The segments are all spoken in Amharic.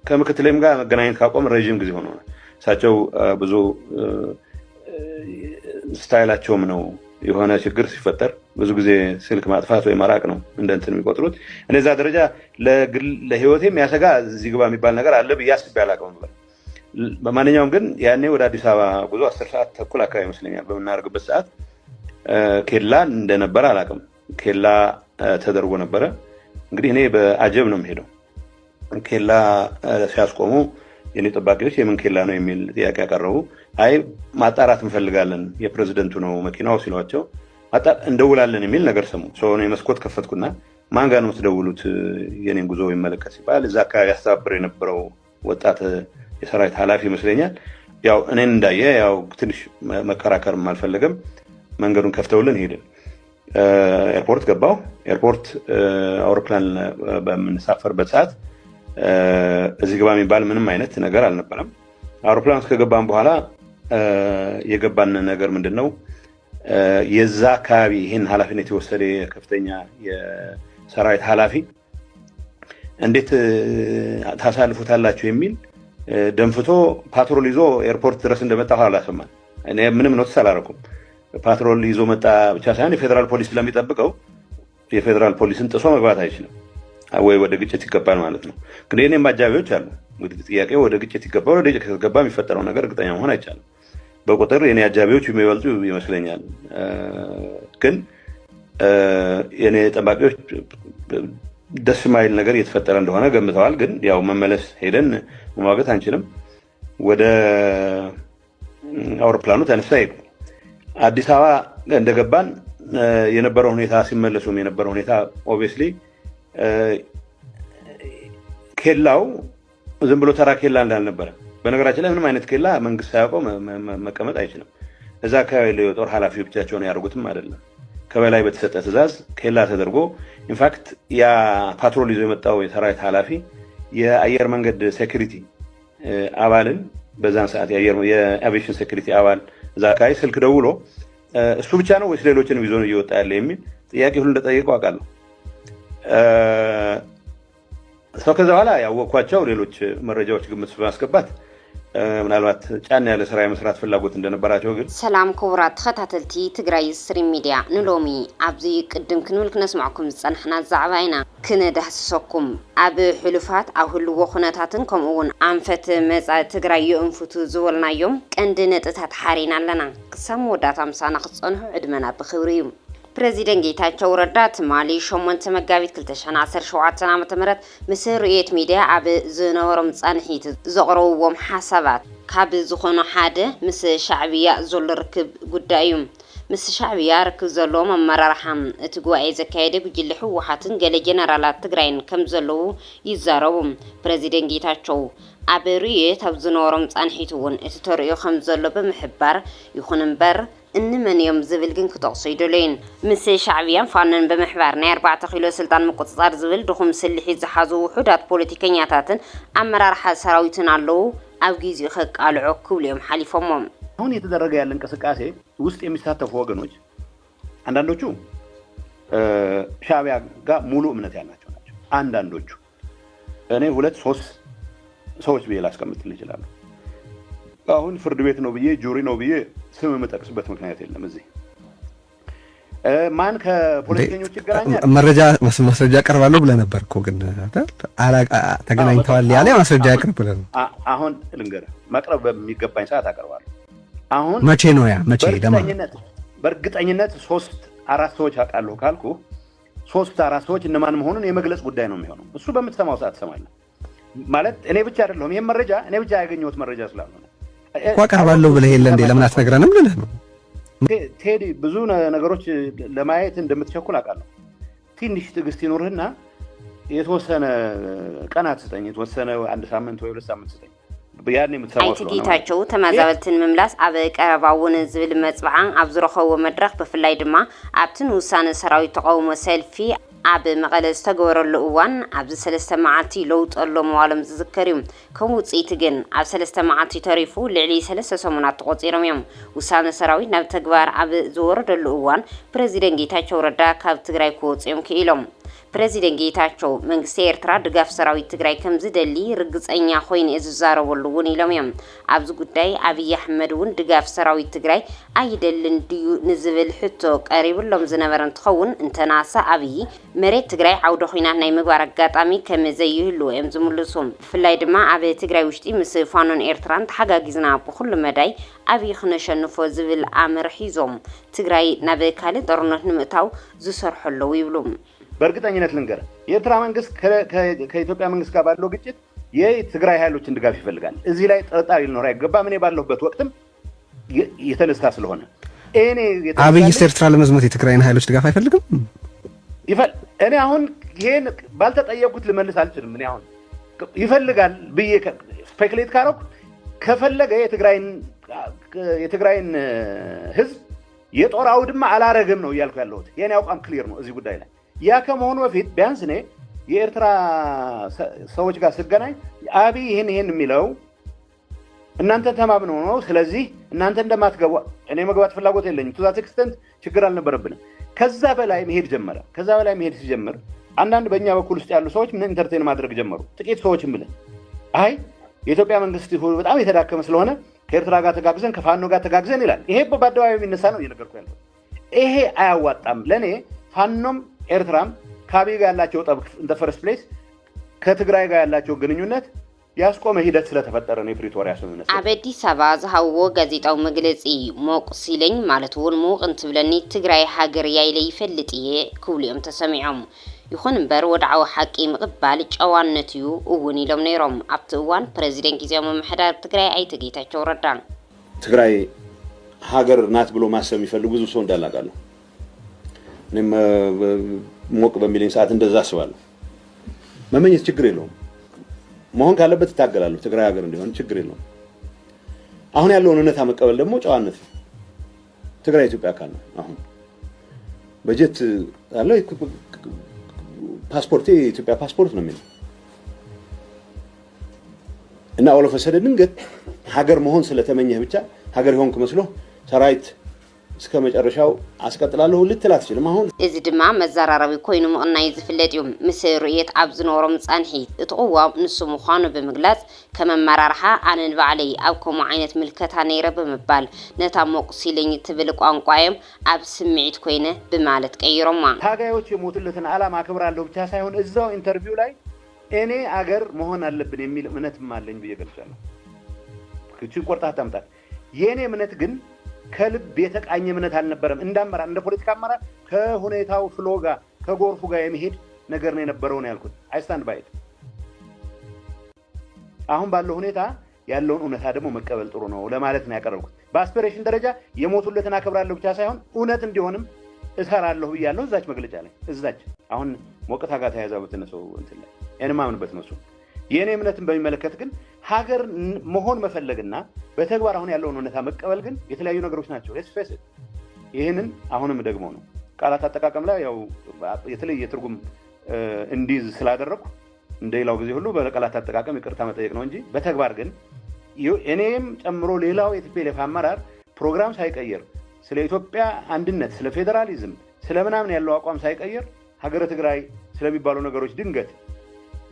ከምክትልም ጋር መገናኘት ካቆም ረጅም ጊዜ ሆኖ እሳቸው ብዙ ስታይላቸውም ነው የሆነ ችግር ሲፈጠር ብዙ ጊዜ ስልክ ማጥፋት ወይ ማራቅ ነው እንደንትን የሚቆጥሩት እነዛ ደረጃ ለህይወቴ የሚያሰጋ እዚህ ግባ የሚባል ነገር አለ በያስብ ያላቀው ነበር በማንኛውም ግን ያኔ ወደ አዲስ አበባ ጉዞ 10 ሰዓት ተኩል አካባቢ መስለኛል በመናርግበት ሰዓት ኬላ እንደነበር አላቀም ኬላ ተደርጎ ነበር እንግዲህ እኔ በአጀብ ነው የምሄደው ኬላ ሲያስቆሙ የኔ ጠባቂዎች የምን ኬላ ነው የሚል ጥያቄ ያቀርቡ አይ ማጣራት እንፈልጋለን የፕሬዝዳንቱ ነው መኪናው ሲሏቸው እንደውላለን የሚል ነገር ሰሙ ሶ እኔ መስኮት ከፈትኩና ማን ጋር ነው የምትደውሉት የኔን ጉዞ ይመለከት ሲባል እዛ አካባቢ ያስተባብር የነበረው ወጣት የሰራዊት ኃላፊ ይመስለኛል ያው እኔን እንዳየ ያው ትንሽ መከራከርም አልፈለገም መንገዱን ከፍተውልን ሄድን ኤርፖርት ገባው ኤርፖርት አውሮፕላን በመንሳፈርበት ሰዓት እዚህ ግባ የሚባል ምንም አይነት ነገር አልነበረም አውሮፕላን ውስጥ ከገባን በኋላ የገባን ነገር ምንድነው የዛ አካባቢ ይሄን ኃላፊነት የወሰደ ከፍተኛ የሰራዊት ኃላፊ እንዴት ታሳልፉታላችሁ የሚል ደንፍቶ ፓትሮል ይዞ ኤርፖርት ድረስ እንደመጣ አላሰማን እኔ ምንም ኖትስ አላረኩም ፓትሮል ይዞ መጣ ብቻ ሳይሆን የፌደራል ፖሊስ ስለሚጠብቀው የፌደራል ፖሊስን ጥሶ መግባት አይችልም ወይ ወደ ግጭት ይገባል ማለት ነው ግን የኔም አጃቢዎች አሉ እንግዲህ ጥያቄው ወደ ግጭት ይገባል ወደ ግጭት ከገባ የሚፈጠረው ነገር እርግጠኛ መሆን አይቻልም በቁጥር የኔ አጃቢዎች የሚበልጡ ይመስለኛል ግን የኔ ጠባቂዎች ደስ ማይል ነገር እየተፈጠረ እንደሆነ ገምተዋል ግን ያው መመለስ ሄደን መዋገት አንችልም ወደ አውሮፕላኑ ተነሳይ አዲስ አበባ እንደገባን የነበረው ሁኔታ ሲመለሱም የነበረው ሁኔታ ኦብቪየስሊ ኬላው ዝም ብሎ ተራ ኬላ እንዳልነበረ በነገራችን ላይ ምንም አይነት ኬላ መንግስት ሳያውቀው መቀመጥ አይችልም እዛ አካባቢ ላይ የጦር ኃላፊዎች ብቻቸውን ያርጉትም አይደለም ከበላይ በተሰጠ ትዕዛዝ ኬላ ተደርጎ ኢንፋክት ያ ፓትሮል ይዞ የመጣው የሰራዊት ኃላፊ የአየር መንገድ ሴኩሪቲ አባልን በዛን ሰዓት የአቪዬሽን ሴኩሪቲ አባል እዛ አካባቢ ስልክ ደውሎ እሱ ብቻ ነው ወይስ ሌሎችንም ይዞ ነው እየወጣ ያለ የሚል ጥያቄ ሁሉ እንደጠየቀው አውቃለሁ ሰው ከዛ በኋላ ያወቅኳቸው ሌሎች መረጃዎች ግምት በማስገባት ምናልባት ጫን ያለ ስራ የመስራት ፍላጎት እንደነበራቸው ግን ሰላም ክቡራት ተኸታተልቲ ትግራይ ስትሪም ሚዲያ ንሎሚ ኣብዚ ቅድም ክንብል ክነስማዕኩም ዝጸንሕና ዛዕባ ኢና ክነዳህስሰኩም ኣብ ሕሉፋት ኣብ ህልዎ ኩነታትን ከምኡውን ኣንፈት መጻኢ ትግራይ ይእንፍቱ ዝወልናዮም ቀንዲ ነጥብታት ሓሪና ኣለና ክሳብ መወዳእታ ምሳና ክትጸንሑ ዕድመና ብኽብሪ እዩ ፕሬዚደንት ጌታቸው ረዳ ትማሊ 8 መጋቢት 2017 ዓ.ም ምስ ርኡየት ሚድያ ኣብ ዝነበሮም ጻንሒት ዘቕረብዎም ሓሳባት ካብ ዝኾኑ ሓደ ምስ ሻዕብያ ዘሎ ርክብ ጉዳይ እዩ ምስ ሻዕብያ ርክብ ዘለዎም ኣመራርሓ እቲ ጉባኤ ዘካየደ ጉጅለ ህወሓትን ገለ ጀነራላት ትግራይን ከም ዘለዉ ይዛረቡ ፕሬዚደንት ጌታቸው ኣብ ርኡየት ኣብ ዝነበሮም ጻንሒት እውን እቲ ተርእዮ ከም ዘሎ ብምሕባር ይኹን እምበር እንመን يوم زبل ግን ክጠቕሱ ይደለይን ምስ ሻዕብያን ፋኖን በመሕባር ናይ 4 ኪሎ ስልጣን መቆጻጸር ዝብል ድኹም ስልሒት ዝሓዙ ውሑዳት ፖለቲከኛታትን አመራርሓ ሰራዊትን አለው ኣብ ጊዜ ከቃልዑ ክብሎም ሓሊፎሞም አሁን የተደረገ ያለ እንቅስቃሴ ውስጥ የሚሳተፉ ወገኖች አንዳንዶቹ ሻዕቢያ ጋር ሙሉ እምነት ያላቸው ናቸው አንዳንዶቹ እኔ 2-3 ሰዎች ቢላ አስቀምጥልኝ ይችላል አሁን ፍርድ ቤት ነው ብዬ ጁሪ ነው ብዬ ስም መጠቅስበት ምክንያት የለም እዚህ ማን ከፖለቲከኞች ይገናኛል ማስረጃ ያቀርባሉ ብለ ነበርኮ ግን ተገናኝተዋል ያለ ማስረጃ ያቀርብ ብለ አሁን ልንገር ማቅረብ በሚገባኝ ሰዓት አቀርባለሁ አሁን መቼ ነው ያ መቼ በእርግጠኝነት 3-4 ሰዎች አቃለሁ ካልኩ 3-4 ሰዎች እነማን መሆኑን የመግለጽ ጉዳይ ነው የሚሆነው እሱ በመተሰማው ሰዓት ሰማለ ማለት እኔ ብቻ አይደለም ይሄን መረጃ እኔ ብቻ ያገኘሁት መረጃ ስላልሆነ አቀርባለሁ ብለ ይሄን እንዴ ለምን አትነግረንም ልልህ ነው ቴዲ ብዙ ነገሮች ለማየት እንደምትቸኩል አቃለሁ ትንሽ ትግስት ይኖርህና የተወሰነ ቀናት ስጠኝ የተወሰነ አንድ ሳምንት ወይ 2 ሳምንት ስጠኝ በያኔ የምትሰማው ነው ጌታቸው ተማዛበልትን መምላስ ኣብ ቀረባውን ዝብል መጽባዕን ኣብ ዝረኸቦ መድረኽ በፍላይ ድማ ኣብትን ውሳነ ሰራዊት ተቃውሞ ሰልፊ ኣብ መቐለ ዝተገበረሉ እዋን ኣብ 3 መዓልቲ ለውጥ ኣሎ መዋሎም ዝዝከር እዩ ከም ውጽኢት ግን ኣብ 3 መዓልቲ ተሪፉ ልዕሊ 3 ሰሙናት ተቆጺሮም እዮም ውሳነ ሰራዊት ናብ ተግባር ኣብ ዝወረደሉ እዋን ፕሬዚደንት ጌታቸው ረዳ ካብ ትግራይ ክወጽኦም ክኢሎም ፕሬዚደንት ጌታቸው መንግስቲ ኤርትራ ድጋፍ ሰራዊት ትግራይ ከም ዝደሊ ርግጸኛ ኮይኑ ዝዛረበሉ እውን ኢሎም እዮም ኣብዚ ጉዳይ አብይ አሕመድ እውን ድጋፍ ሰራዊት ትግራይ አይደልን ድዩ ንዝብል ሕቶ ቀሪብሎም ዝነበረ እንትኸውን እንተናሳ አብይ መሬት ትግራይ ዓውደ ኹናት ናይ ምግባር አጋጣሚ ከም ዘይህሉ እዮም ዝምልሱም ፍላይ ድማ ኣብ ትግራይ ውሽጢ ምስ ፋኖን ኤርትራን ተሓጋጊዝና ብኩሉ መዳይ አብይ ክነሸንፎ ዝብል ኣምር ሒዞም ትግራይ ናብ ካልእ ጦርነት ንምእታው ዝሰርሐሉ ይብሉም በርግጠኝነት ልንገር የኤርትራ መንግስት ከኢትዮጵያ መንግስት ጋር ባለው ግጭት የትግራይ ኃይሎችን ድጋፍ ይፈልጋል እዚህ ላይ ጥርጣሬ ሊኖር አይገባም እኔ ባለሁበት ወቅትም የተነሳ ስለሆነ አብይ ኤርትራ ለመዝመት የትግራይን ኃይሎች ድጋፍ አይፈልግም እኔ አሁን ይሄን ባልተጠየቁት ልመልስ አልችልም እኔ አሁን ይፈልጋል ብዬ ስፔኩሌት ካረኩ ከፈለገ የትግራይን ህዝብ የጦር አውድማ አላረግም ነው እያልኩ ያለሁት የኔ አቋም ክሊር ነው እዚህ ጉዳይ ላይ ያ ከመሆኑ በፊት ቢያንስ እኔ የኤርትራ ሰዎች ጋር ስገናኝ አብይ ይሄን የሚለው እናንተ ተማምነው ነው ስለዚህ እናንተ እንደማትገቡ እኔ መግባት ፍላጎት የለኝም ቱ ዛት ኤክስተንት ችግር አልነበረብንም ከዛ በላይ መሄድ ሲጀምር አንዳንድ በእኛ በኩል ውስጥ ያሉ ሰዎች ምን ኢንተርቴን ማድረግ ጀመሩ ጥቂት ሰዎች ምለ አይ የኢትዮጵያ መንግስት በጣም የተዳከመ ስለሆነ ከኤርትራ ጋር ተጋግዘን ከፋኖ ጋር ተጋግዘን ይላል ይሄ በአደባባይ የሚነሳ ነው እየነገርኩ ያለው ይሄ አያዋጣም ለኔ ፋኖም ኤርትራም ከአብይ ጋር ያላቸው ጠብ እንደ ፈርስት ፕሌስ ከትግራይ ጋር ያላቸው ግንኙነት ያስቆመ ሂደት ስለተፈጠረ ነው የፕሪቶሪያ ስምምነት አበዲስ አበባ ዝሃዎ ጋዜጣው መግለጺ ሞቅ ሲለኝ ማለት እውን ሞቅ እንትብለኒ ትግራይ ሃገር ያይለ ይፈልጥየ ክብልዮም ተሰሚዖም ይኹን እምበር ወድዓዊ ሓቂ ምቕባል ጨዋነትዩ እውን ኢሎም ነይሮም ኣብቲ እዋን ፕሬዚደንት ጊዜያዊ ምምሕዳር ትግራይ አይተ ጌታቸው ረዳ ትግራይ ሃገር ናት ብሎ ማሰብ የሚፈልጉ ብዙ ሰው እንዳላቃለሁ እኔም ሞቅ በሚለኝ ሰዓት እንደዛ አስባለሁ መመኘት ችግር የለውም መሆን ካለበት ይታገላሉ ትግራይ ሀገር እንዲሆን ችግር የለውም አሁን ያለውን እውነታ መቀበል ደግሞ ጨዋነት ትግራይ ኢትዮጵያ አካል ነው አሁን በጀት አለ ፓስፖርት የኢትዮጵያ ፓስፖርት ነው የሚለው እና ኦሎፈሰደ ድንገት ሀገር መሆን ስለተመኘህ ብቻ ሀገር ይሆንክ መስሎ ሰራዊት እስከ መጨረሻው አስቀጥላለሁ ልትል አትችልም አሁን እዚ ድማ መዘራረቢ ኮይኑ ምቕናይ ዝፍለጥ እዩ ምስ ርኡየት ኣብ ዝነበሮም ጻንሒት እትቕዋም ንሱ ምዃኑ ብምግላጽ ከመመራርሓ ኣነን ባዕለይ ኣብ ከምኡ ዓይነት ምልከታ ነይረ ብምባል ነታ ሞቅሲልኝ ትብል ቋንቋዮም ኣብ ስምዒት ኮይነ ብማለት ቀይሮማ ታጋዮች የሞቱለትን ዓላማ አክብራለሁ ብቻ ሳይሆን እዛው ኢንተርቪው ላይ እኔ አገር መሆን አለብን የሚል እምነትም አለኝ ብዬ ገልጻለሁ ክቺ ቆርጣ ታምጣት የኔ እምነት ግን ከልብ የተቃኘ እምነት አልነበረም እንዳመራ እንደ ፖለቲካ አመራር ከሁኔታው ፍሎጋ ከጎርፉ ጋር የሚሄድ ነገር ነው የነበረው ነው ያልኩት አይ ስታንድ ባይ አሁን ባለው ሁኔታ ያለውን እውነታ ደግሞ መቀበል ጥሩ ነው ለማለት ነው ያቀረብኩት በአስፒሬሽን ደረጃ የሞቱለትን አከብራለሁ ብቻ ሳይሆን እውነት እንዲሆንም እሰራለሁ ብያለሁ እዛች መግለጫ ላይ እዛች አሁን ሞቀታ ጋር ተያይዛው በተነሰው እንትን ላይ የነማምንበት ነው የኔ እምነትን በሚመለከት ግን ሀገር መሆን መፈለግና በተግባር አሁን ያለውን እውነታ መቀበል ግን የተለያዩ ነገሮች ናቸው ለስፌስ ይሄንን አሁንም ደግሞ ነው ቃላት አጠቃቀም ላይ ያው የተለየ ትርጉም እንዲዝ ስላደረኩ እንደሌላው ጊዜ ሁሉ በቃላት አጠቃቀም ይቅርታ መጠየቅ ነው እንጂ በተግባር ግን እኔም ጨምሮ ሌላው የቲፒኤልኤፍ አመራር ፕሮግራም ሳይቀየር ስለ ኢትዮጵያ አንድነት ስለ ፌደራሊዝም ስለምናምን ያለው አቋም ሳይቀየር ሀገረ ትግራይ ስለሚባሉ ነገሮች ድንገት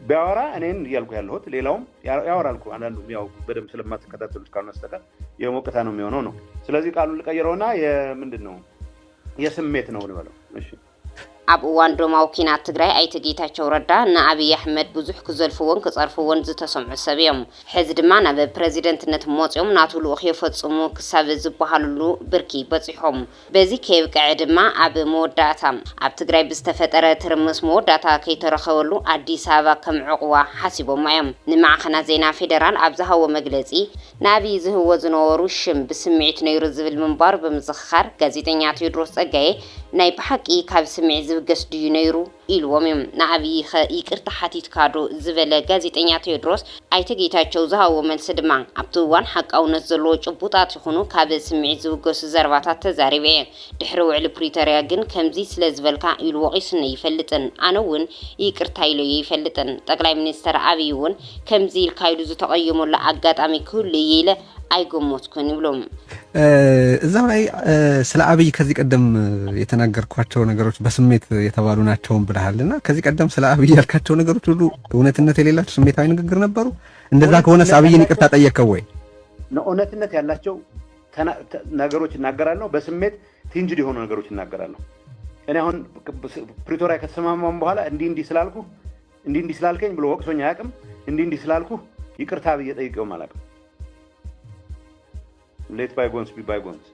ቢያወራ እኔን ያልኩ ያለሁት ሌላውም ያወራልኩ አንዳንዱ ያው በደም ስለማትከታተሉት ካልነስተቀር የሞቀታ ነው የሚሆነው ነው ስለዚህ ቃሉን ልቀይረውና የምንድነው የስሜት ነው ልበለው እሺ ኣብ እዋን ዶማው ኪናት ትግራይ ኣይተ ጌታቸው ረዳ ንአብይ አሕመድ ብዙሕ ክዘልፍዎን ክጸርፍዎን ዝተሰምዑ ሰብ እዮም ሕዚ ድማ ናብ ፕሬዚደንትነት ሞጽኦም ናቱ ልኡኽ የፈጽሙ ክሳብ ዝበሃሉሉ ብርኪ በፂሖም በዚ ከይብቅዕ ድማ ኣብ መወዳእታ ኣብ ትግራይ ብዝተፈጠረ ትርምስ መወዳእታ ከይተረኸበሉ ኣዲስ ኣበባ ከም ዕቑባ ሓሲቦም እዮም ንማዕኸናት ዜና ፌደራል ኣብ ዝሃቦ መግለጺ ንአብይ ዝህቦ ዝነበሩ ሽም ብስምዒት ነይሩ ዝብል ምንባር ብምዝኽኻር ጋዜጠኛ ቴዎድሮስ ጸጋዬ ናይ ብሓቂ ካብ ስምዒት ዝብገስ ድዩ ነይሩ ኢልዎም እዮም ንአብይ ይቅርታ ሓቲትካዶ ዝበለ ጋዜጠኛ ቴዎድሮስ ኣይተ ጌታቸው ዝሃቦ መልሲ ድማ ኣብቲ እዋን ሓቃውነት ዘለዎ ጭቡጣት ይኹኑ ካብ ስምዒት ዝብገሱ ዘረባታት ተዛሪበ ድሕሪ ውዕሊ ፕሪቶሪያ ግን ከምዚ ስለ ዝበልካ ኢሉ ወቂስኒ ይፈልጥን ኣነ እውን ይቅርታ ኢሉ ይፈልጥን ጠቅላይ ሚኒስትር አብይ እውን ከምዚ ኢልካ ኢሉ ዝተቐየመሉ ኣጋጣሚ ክህሉ ኢለ አይገሞትኩን ይብሎም እዛው ላይ ስለ አብይ ከዚህ ቀደም የተናገርኳቸው ነገሮች በስሜት የተባሉ ናቸውን ብለሃልና ከዚህ ቀደም ስለ አብይ ያልካቸው ነገሮች ሁሉ እውነትነት የሌላቸው ስሜታዊ ንግግር ነበሩ እንደዛ ከሆነስ አብይን ይቅርታ ጠየቀው ወይ ነው እውነትነት ያላቸው ነገሮች እናገራለሁ በስሜት ትንጅ ሊሆኑ ነገሮች እናገራለሁ እኔ አሁን ፕሪቶሪያ ከተሰማማን በኋላ እንዲ ስላልኩ እንዲ ስላልከኝ ብሎ ወቅሶኛ ያቅም እንዲ ስላልኩ ይቅርታ በየጠይቀው ማለት ሌት ባይጎንስ ቢባይጎንስ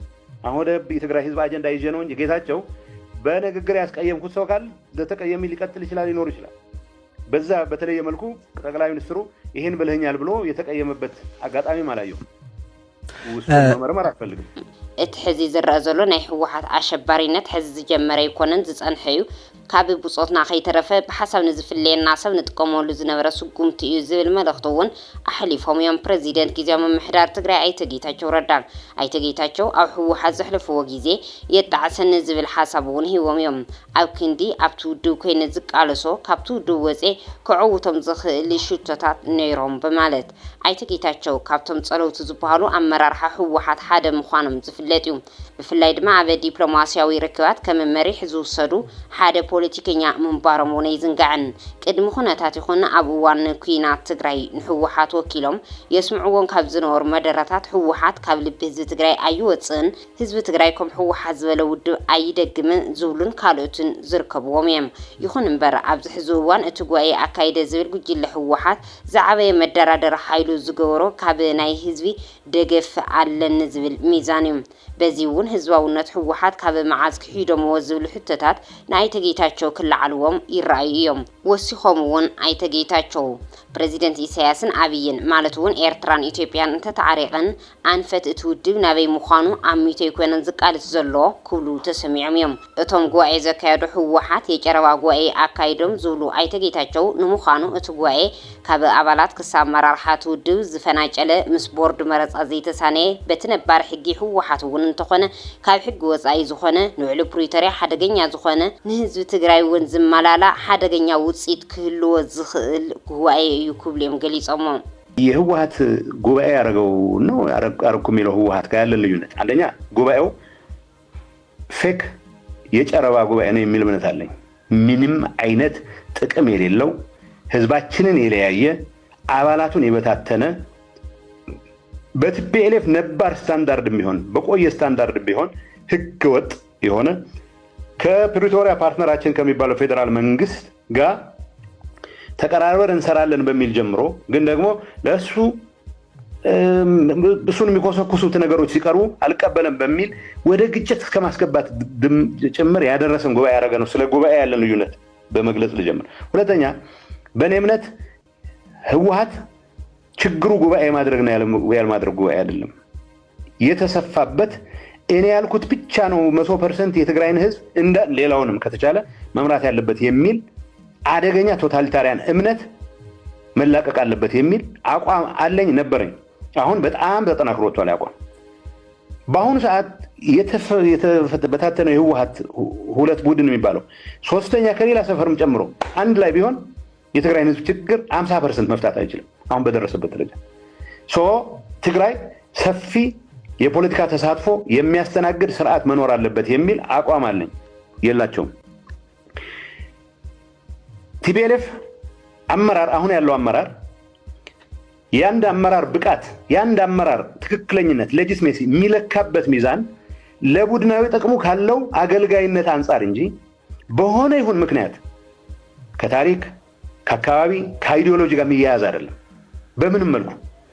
አሁን ወደ ትግራይ ህዝብ አጀንዳ ይዤ ነው እንጂ ጌታቸው በንግግር ያስቀየምኩት ሰው ካለ ለተቀየሚ ሊቀጥል ይችላል ይኖር ይችላል በዛ በተለየ መልኩ ጠቅላይ ሚኒስትሩ ይሄን ብለኛል ብሎ የተቀየመበት አጋጣሚ ማላየው ውስጥ መርመር አፈልግም እቲ ሕዚ ዝረአ ዘሎ ናይ ህወሓት አሸባሪነት ሕዚ ዝጀመረ ይኮነን ዝጸንሐ እዩ ካብ ብጾትና ከይተረፈ ብሓሳብ ንዝፍለየና ሰብ ንጥቀመሉ ዝነበረ ስጉምቲ እዩ ዝብል መልእኽቲ እውን ኣሕሊፎም እዮም ፕሬዚደንት ጊዜያዊ ምምሕዳር ትግራይ ኣይተ ጌታቸው ረዳ ኣይተ ጌታቸው ኣብ ህወሓት ዘሕልፍዎ ግዜ የጣዕሰኒ ዝብል ሓሳብ እውን ሂቦም እዮም ኣብ ክንዲ ኣብቲ ውድብ ኮይኑ ዝቃለሶ ካብቲ ውድብ ወፂ ክዕውቶም ዝኽእል ሽቶታት ነይሮም በማለት ኣይተ ጌታቸው ካብቶም ጸለውቲ ዝበሃሉ ኣመራርሓ ህወሓት ሓደ ምዃኖም ዝፍለጥ እዩ ብፍላይ ድማ ኣብ ዲፕሎማስያዊ ርክባት ከም መሪሕ ዝውሰዱ ሓደ ፖለቲከኛ ምንባሮም ውን ይዝንጋዕን ቅድሚ ኩነታት ይኹን ኣብ እዋን ኩናት ትግራይ ንህወሓት ወኪሎም የስምዕዎን ካብ ዝነበሩ መደረታት ህወሓት ካብ ልቢ ህዝቢ ትግራይ ኣይወፅን ህዝቢ ትግራይ ከም ህወሓት ዝበለ ውድብ ኣይደግምን ዝብሉን ካልኦትን ዝርከብዎም እዮም ይኹን እምበር ኣብዚ ሕዚ እዋን እቲ ጉባኤ ኣካይደ ዝብል ጉጅለ ህወሓት ዝዓበየ መደራደሪ ሓይሉ ዝገበሮ ካብ ናይ ህዝቢ ደገፍ ኣለኒ ዝብል ሚዛን እዩ በዚ እውን ህዝባውነት ህወሓት ካብ መዓዝ ክሒዶምዎ ዝብሉ ሕቶታት ናይ ተጌታቸው ክላዓልዎም ይረኣዩ እዮም ወሲኾም እውን ኣይተጌታቸው ፕሬዚደንት ኢሳያስን አብይን ማለት እውን ኤርትራን ኢትዮጵያን እንተተዓሪቀን አንፈት እቲ ውድብ ናበይ ምዃኑ ኣሚቶ ይኮነን ዝቃልስ ዘሎ ክብሉ ተሰሚዖም እዮም እቶም ጉባኤ ዘካየዱ ህወሓት የጨረባ ጉባኤ ኣካይዶም ዝብሉ ኣይተጌታቸው ንምዃኑ እቲ ጉባኤ ካብ ኣባላት ክሳብ መራርሓት ውድብ ዝፈናጨለ ምስ ቦርድ መረፃ ዘይተሳነየ በቲ ነባር ሕጊ ህወሓት እውን እንተኾነ ካብ ሕጊ ወፃኢ ዝኾነ ንዕሉ ፕሪቶሪያ ሓደገኛ ዝኾነ ንህዝቢ ትግራይ እውን ዝመላላ ሓደገኛ ውፅኢት ክህልዎ ዝኽእል ጉባኤ እዩ ክብሎም ገሊጾም የህወሓት ጉባኤ ያረገው ነው ያረኩ የሚለው ህወሓት ጋር ያለ ልዩነት አንደኛ ጉባኤው ፌክ የጨረባ ጉባኤ ነው የሚል እምነት አለኝ ምንም አይነት ጥቅም የሌለው ህዝባችንን የለያየ አባላቱን የበታተነ በቲፒኤልኤፍ ነባር ስታንዳርድ ቢሆን በቆየ ስታንዳርድ ቢሆን ህገወጥ የሆነ ከፕሪቶሪያ ፓርትነራችን ከሚባለው ፌደራል መንግስት ጋር ተቀራርበን እንሰራለን በሚል ጀምሮ ግን ደግሞ ለሱ እሱን የሚኮሰኩሱት ነገሮች ሲቀርቡ አልቀበለም በሚል ወደ ግጭት ከማስገባት ጭምር ያደረሰን ጉባኤ ያረገ ነው ስለ ጉባኤ ያለን ልዩነት በመግለጽ ልጀምር ሁለተኛ በኔ እምነት ህወሓት ችግሩ ጉባኤ ማድረግ ነው ያለ ማድረግ ጉባኤ አይደለም የተሰፋበት እኔ ያልኩት ብቻ ነው 100% የትግራይን ህዝብ እንደ ሌላውንም ከተቻለ መምራት ያለበት የሚል አደገኛ ቶታሊታሪያን እምነት መላቀቅ አለበት የሚል አቋም አለኝ ነበርኝ አሁን በጣም ተጠናክሮ ወጥቷል አቋም በአሁኑ ሰዓት የተፈተበታተነ ህወሓት ሁለት ቡድን የሚባለው ሶስተኛ ከሌላ ሰፈርም ጨምሮ አንድ ላይ ቢሆን የትግራይን ህዝብ ችግር 50% መፍታት አይችልም አሁን በደረሰበት ደረጃ ትግራይ ሰፊ የፖለቲካ ተሳትፎ የሚያስተናግድ ስርዓት መኖር አለበት የሚል አቋም አለኝ የላቸውም ቲፒኤልኤፍ አመራር አሁን ያለው አመራር ያንድ አመራር ብቃት ያንድ አመራር ትክክለኝነት ሌጂቲሜሲ የሚለካበት ሚዛን ለቡድናዊ ጥቅሙ ካለው አገልጋይነት አንፃር እንጂ በሆነ ይሁን ምክንያት ከታሪክ ከአካባቢ ከአይዲዮሎጂ ጋር የሚያያዝ አይደለም በምንም መልኩ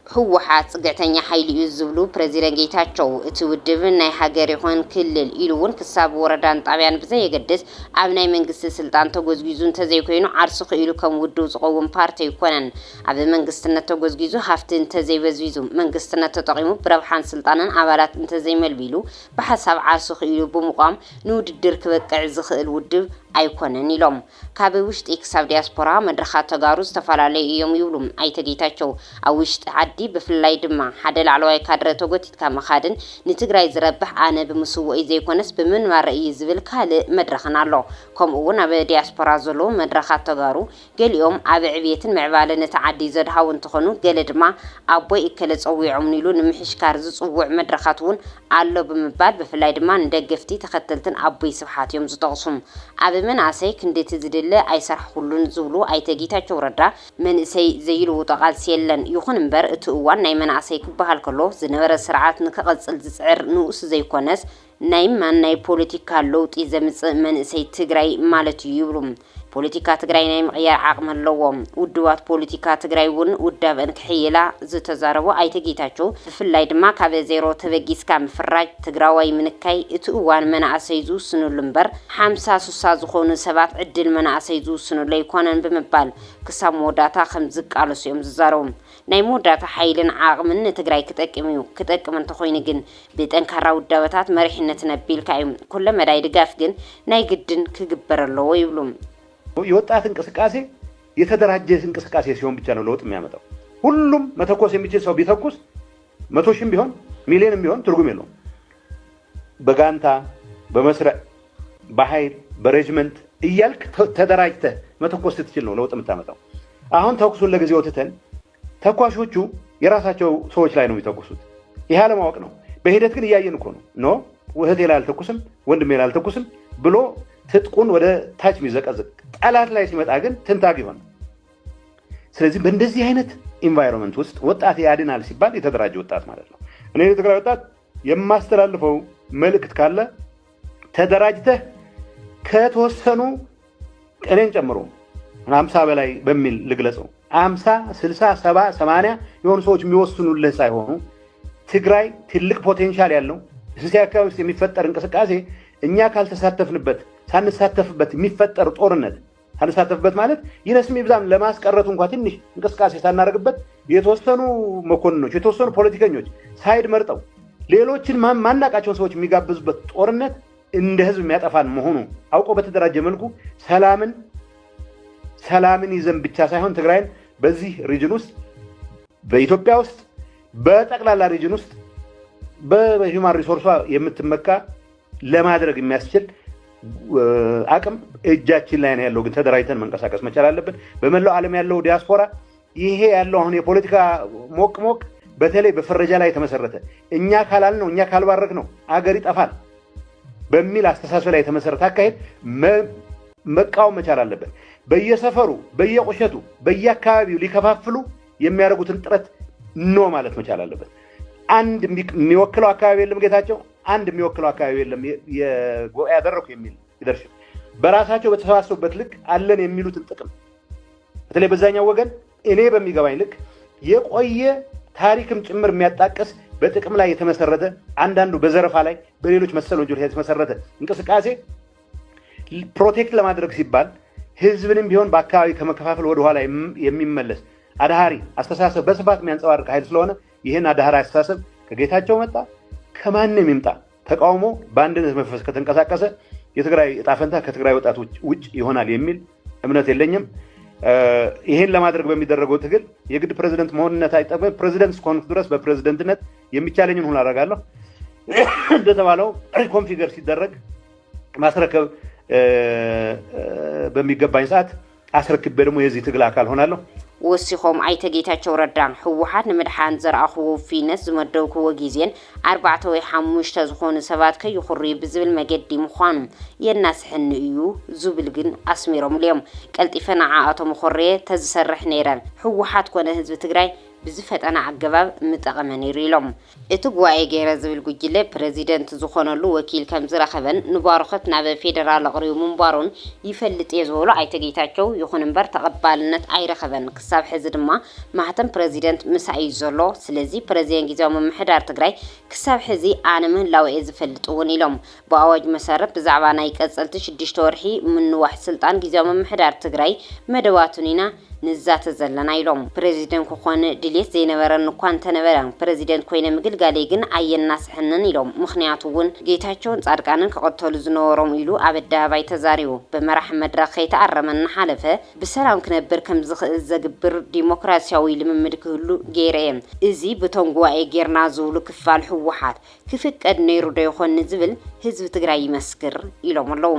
ህወሓት ጽግዕተኛ ኃይል እዩ ዝብሉ ፕሬዚደንት ጌታቸው እቲ ውድብ ናይ ሃገር ይኹን ክልል ኢሉውን ክሳብ ወረዳን ጣብያን ብዘየገድስ ኣብ ናይ መንግስቲ ስልጣን ተጎዝጊዙ እንተዘይኮይኑ ዓርሱ ክኢሉ ከም ውድብ ዝቆውም ፓርቲ ይኮነን ኣብ መንግስትነት ተጎዝጊዙ ሃፍቲ እንተዘይበዝቢዙ መንግስትነት ተጠቂሙ ብረብሓን ስልጣንን ኣባላት እንተዘይመልቢሉ ብሓሳብ ዓርሱ ክኢሉ ብምቋም ንውድድር ክበቅዕ ዝኽእል ውድብ ኣይኮነን ኢሎም ካብ ውሽጢ ክሳብ ዲያስፖራ መድረኻት ተጋሩ ዝተፈላለዩ እዮም ይብሉ ኣይተጌታቸው ኣብ ውሽጢ ዓዲ ዓዲ ብፍላይ ድማ ሓደ ላዕለዋይ ካድረ ተጎቲትካ መኻድን ንትግራይ ዝረብሕ ኣነ ብምስውኦ ዘይኮነስ ብምንባር እዩ ዝብል ካልእ መድረኽን ኣሎ ከምኡ እውን ኣብ ዲያስፖራ ዘሎ መድረኻት ተጋሩ ገሊኦም ኣብ ዕብየትን ምዕባለን እቲ ዓዲ ዘድሃው እንትኾኑ ገለ ድማ ኣቦይ እከለ ፀዊዖም ንኢሉ ንምሕሽካር ዝፅውዕ መድረኻት እውን ኣሎ ብምባል ብፍላይ ድማ ንደገፍቲ ተኸተልትን ኣቦይ ስብሓት እዮም ዝጠቕሱም ኣብ መናእሰይ ክንደት ዝድለ ኣይሰርሕኩሉን ዝብሉ ኣይተ ጌታቸው ረዳ መንእሰይ ዘይልውጦ ቃልሲ የለን ይኹን እምበር እቲ እዋን ናይ መናእሰይ ክበሃል ከሎ ዝነበረ ስርዓት ንክቐፅል ዝፅዕር ንኡስ ዘይኮነስ ናይ ፖለቲካ ለውጢ ዘምፅእ መንእሰይ ትግራይ ማለት እዩ ይብሉ ፖለቲካ ትግራይ ናይ ምቕያር ዓቕሚ ኣለዎም ውድባት ፖለቲካ ትግራይ እውን ውዳብን ክሕይላ ዝተዛረቡ ኣይተ ጌታቸው ብፍላይ ድማ ካብ ዜሮ ተበጊስካ ምፍራጅ ትግራዋይ ምንካይ እቲ እዋን መናእሰይ ዝውስኑሉ እምበር 50-60 ዝኾኑ ሰባት ዕድል መናእሰይ ዝውስኑሉ ኣይኮነን ብምባል ክሳብ መወዳእታ ከም ዝቃለሱ እዮም ዝዛረቡ ናይ መወዳእታ ሓይልን ዓቕምን ንትግራይ ክጠቅም እንተኾይኑ ግን ብጠንካራ ውዳበታት መሪሕነት ነቢልካ እዩ ኩለ መዳይ ድጋፍ ግን ናይ ግድን ክግበር ኣለዎ ይብሉ የወጣት እንቅስቃሴ የተደራጀ እንቅስቃሴ ሲሆን ብቻ ነው ለውጥ የሚያመጣው ሁሉም መተኮስ የሚችል ሰው ቢተኩስ 100,000 ቢሆን ሚሊዮንም ቢሆን ትርጉም የለውም በጋንታ በመስረዕ በኃይል በሬጅመንት እያልክ ተደራጅተህ መተኮስ ትችል ነው ለውጥ የምታመጣው አሁን ተኩሱን ለጊዜው ትተን ተኳሾቹ የራሳቸው ሰዎች ላይ ነው የሚተኩሱት ይሄ አለማወቅ ነው በሂደት ግን እያየን እኮ ነው ወህቴ ላይ አልተኩስም ወንድሜ ላይ አልተኩስም ብሎ ትጥቁን ወደ ታች ሚዘቀዝቅ ጠላት ላይ ሲመጣ ግን ትንታግ ይሆን ስለዚህ በእንደዚህ አይነት ኢንቫይሮንመንት ውስጥ ወጣት ያድናል ሲባል የተደራጀ ወጣት ማለት ነው እኔ የትግራይ ወጣት የማስተላልፈው መልእክት ካለ ተደራጅተህ ከተወሰኑ እኔን ጨምሮ 50 በላይ በሚል ልግለጸው 50 60 70 80 የሆኑ ሰዎች የሚወስኑልህ ሳይሆኑ ትግራይ ትልቅ ፖቴንሻል ያለው እዚህ አካባቢ ውስጥ የሚፈጠር እንቅስቃሴ እኛ ካልተሳተፍንበት ሳንሳተፍበት የሚፈጠር ጦርነት ሳንሳተፍበት ማለት ይነስም ይብዛም ለማስቀረቱ እንኳን ትንሽ እንቅስቃሴ ሳናደርግበት የተወሰኑ መኮንኖች የተወሰኑ ፖለቲከኞች ሳይድ መርጠው ሌሎችን ማናቃቸውን ሰዎች የሚጋብዙበት ጦርነት እንደ ህዝብ የሚያጠፋን መሆኑ አውቆ በተደራጀ መልኩ ሰላምን ይዘን ብቻ ሳይሆን ትግራይን በዚህ ሪጅን ውስጥ በኢትዮጵያ ውስጥ በጠቅላላ ሪጅን ውስጥ በሂውማን ሪሶርሷ የምትመካ ለማድረግ የሚያስችል አቅም እጃችን ላይ ነው ያለው ግን ተደራጅተን መንቀሳቀስ መቻል አለብን በመላው ዓለም ያለው ዲያስፖራ ይሄ ያለው አሁን የፖለቲካ ሞቅ በተለይ በፍረጃ ላይ ተመሰረተ እኛ ካላል ነው እኛ ካልባረክ ነው አገር ይጠፋል በሚል አስተሳሰብ ላይ ተመሰረተ አካሄድ መቃወም መቻል አለብን በየሰፈሩ በየቆሸቱ በየአካባቢው ሊከፋፍሉ የሚያደርጉትን ጥረት ነው ማለት መቻል አለበት አንድ የሚወክለው አካባቢ የለም ጌታቸው አንድ የሚወክለው አካባቢ የለም የጎአ ያደረኩ የሚል ይደርሽ በራሳቸው በተሰባሰቡበት ልክ አለን የሚሉትን ጥቅም በተለይ በዛኛው ወገን እኔ በሚገባኝ ልክ የቆየ ታሪክም ጭምር የሚያጣቀስ በጥቅም ላይ የተመሰረተ አንዳንዱ በዘረፋ ላይ በሌሎች መሰል ወንጀሎች የተመሰረተ እንቅስቃሴ ፕሮቴክት ለማድረግ ሲባል ህዝብንም ቢሆን በአካባቢ ከመከፋፈል ወደ ኋላ የሚመለስ አዳሃሪ አስተሳሰብ በስፋት የሚያንጸባርቅ ኃይል ስለሆነ ይሄን አዳሃሪ አስተሳሰብ ከጌታቸው መጣ ከማንም ይምጣ ተቃውሞ በአንድነት መንፈስ ከተንቀሳቀሰ የትግራይ ዕጣ ፈንታ ከትግራይ ወጣቶች ውጭ ይሆናል የሚል እምነት የለኝም ይሄን ለማድረግ በሚደረገው ትግል የግድ ፕሬዝዳንት መሆንነት አይጠበቅም ፕሬዝዳንት እስከሆንኩ ድረስ በፕሬዝዳንትነት የሚቻለኝን ሁሉ አደርጋለሁ እንደተባለው ሪኮንፊገር ሲደረግ ማስረከብ በሚገባኝ ሰዓት አስረክቤ ደግሞ የዚህ ትግል አካል ሆናለሁ ወሲኾም ኣይተ ጌታቸው ረዳ ህወሓት ንምድሓን ዘርኣኽዎ ፊነስ ዝመደብክዎ ጊዜን 4 ወይ 5 ዝኾኑ ሰባት ከይኹሪ ብዝብል መገዲ ምዃኑ የናስሕኒ እዩ ዝብል ግን ኣስሚሮም ልዮም ቀልጢፈ ንዓኣቶም ኮርየ ተዝሰርሕ ነይረን ህወሓት ኮነ ህዝቢ ትግራይ ብዝፈጠና ኣገባብ ምጠቐመ ነይሩ ኢሎም እቲ ጉባኤ ገይረ ዝብል ጉጅለ ፕሬዚደንት ዝኾነሉ ወኪል ከም ዝረኸበን ንባሮኸት ናብ ፌደራል ኣቕሪቡ ምንባሩን ይፈልጥ እየ ዝበሉ ኣይተ ጌታቸው ይኹን እምበር ተቐባልነት ኣይረኸበን ክሳብ ሕዚ ድማ ማህተም ፕሬዚደንት ምሳይ ዘሎ ስለዚ ፕሬዚደንት ጊዜያዊ ምምሕዳር ትግራይ ክሳብ ሕዚ ኣነ ምህላው እየ ዝፈልጥ እውን ኢሎም ብኣዋጅ መሰረት ብዛዕባ ናይ ቀጸልቲ 6 ወርሒ ምንዋሕ ስልጣን ጊዜያዊ ምምሕዳር ትግራይ መደባቱን ኢና ንዛተ ዘለና ኢሎም ፕሬዚደንት ኮኾነ ድሌት ዘይነበረን እኳ እንተነበረ ፕሬዚደንት ኮይነ ምግልጋሌ ግን አየናስሕነን ኢሎም ምክንያቱ እውን ጌታቸውን ጻድቃንን ከቀተሉ ዝነበሮም ኢሉ ኣብ ኣደባባይ ተዛሪቡ በመራሕ መድረኽ ከይተኣረመን ሓለፈ ብሰላም ክነብር ከም ዝኽእል ዘግብር ዲሞክራሲያዊ ልምምድ ክህሉ ገይረ እዚ በቶም ጉባኤ ጌርና ዝብሉ ክፋል ሕወሓት ክፍቀድ ነይሩ ዶ ይኾን ዝብል ህዝቢ ትግራይ ይመስክር ኢሎም ኣለዉ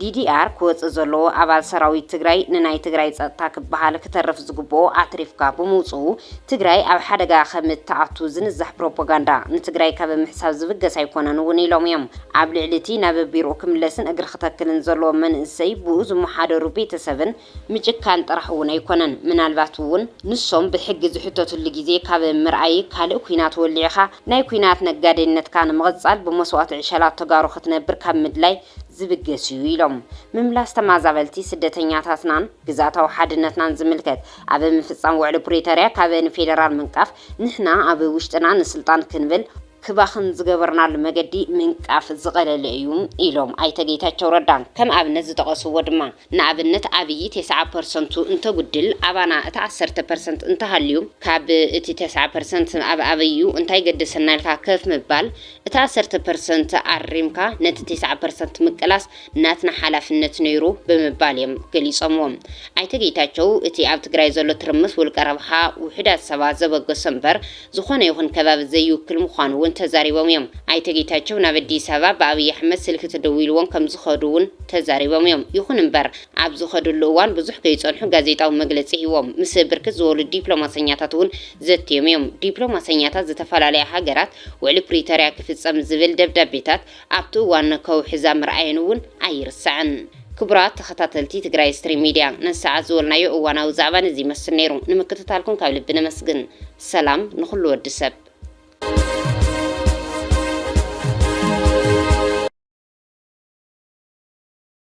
ዲዲአር ክወጽ ዘለዎ ኣባል ሰራዊት ትግራይ ንናይ ትግራይ ጸጥታ ክበሃል ከተረፍ ዝግብኦ ኣትሪፍካ ብምውጽኡ ትግራይ ኣብ ሓደጋ ከም እትኣቱ ዝንዛሕ ፕሮፓጋንዳ ንትግራይ ካብ ምሕሳብ ዝብገስ ኣይኮነን እውን ኢሎም እዮም ኣብ ልዕልቲ ናብ ቢሮ ክምለስን እግሪ ክተክልን ዘለዎ መንእሰይ ብኡ ዝመሓደሩ ቤተሰብን ምጭካን ጥራሕ እውን ኣይኮነን ምናልባት እውን ንሶም ብሕጊ ዝሕተቱሉ ግዜ ካብ ምርኣይ ካልእ ኩናት ወሊዕኻ ናይ ኩናት ነጋዴነትካ ንምቕጻል ብመስዋዕቲ ዕሸላት ተጋሩ ክትነብር ካብ ምድላይ ዝብገስ እዩ ኢሎም ምምላስ ተማዛበልቲ ስደተኛታትናን ግዛታዊ ሓድነትናን ዝምልከት ኣብ ምፍጻም ውዕል ፕሪቶሪያ ካብ ፌደራል ምንቃፍ ንሕና ኣብ ውሽጥና ንስልጣን ክንብል ክባኽን ዝገበርናሉ መገዲ ምንቃፍ ዝቐለለ እዩ ኢሎም ኣይተጌታቸው ረዳን ከም ኣብነት ዝጠቐስዎ ድማ ንኣብነት ኣብይ 9% እንተጉድል ኣባና እቲ 10% እንተሃልዩ ካብ እቲ 9% ኣብ ኣብዩ እንታይ ገደሰና ኢልካ ከፍ ምባል እቲ 10% ኣሪምካ ነቲ 9% ምቅላስ ናትና ሓላፍነት ነይሩ ብምባል እዮም ገሊጾምዎም ኣይተጌታቸው እቲ ኣብ ትግራይ ዘሎ ትርምስ ውልቀ ረብሓ ውሕዳት ሰባት ዘበገሰ እምበር ዝኾነ ይኹን ከባቢ ዘይውክል ምዃኑ ተዛሪቦም እዮም ኣይተጌታቸው ናብ አዲስ አበባ በአብይ አሕመድ ስልክ ተደውይልዎም ከም ዝኸዱውን ተዛሪቦም እዮም ይኹን እምበር ኣብ ዝኸዱሉ እዋን ብዙሕ ከይጸንሑ ጋዜጣዊ መግለጺ ሂቦም ምስ ብርክት ዝበሉ ዲፕሎማስያታት እውን ዘትዮም እዮም ዲፕሎማስያታት ዝተፈላልያ ሃገራት ውዕል ፕሪቶሪያ ክፍጸም ዝብል ደብዳቤታት ኣብቲ እዋን ከውሕዛ ምርኣየን እውን ኣይርስዕን ክቡራት ተኸታተልቲ ትግራይ ስትሪም ሚዲያ ነሰዓት ዝወልናዮ እዋናዊ ዛዕባ ነዚ መስል ነይሩ ንምክትታልኩም ካብ ልቢ ነመስግን ሰላም ንኹሉ ወዲ ሰብ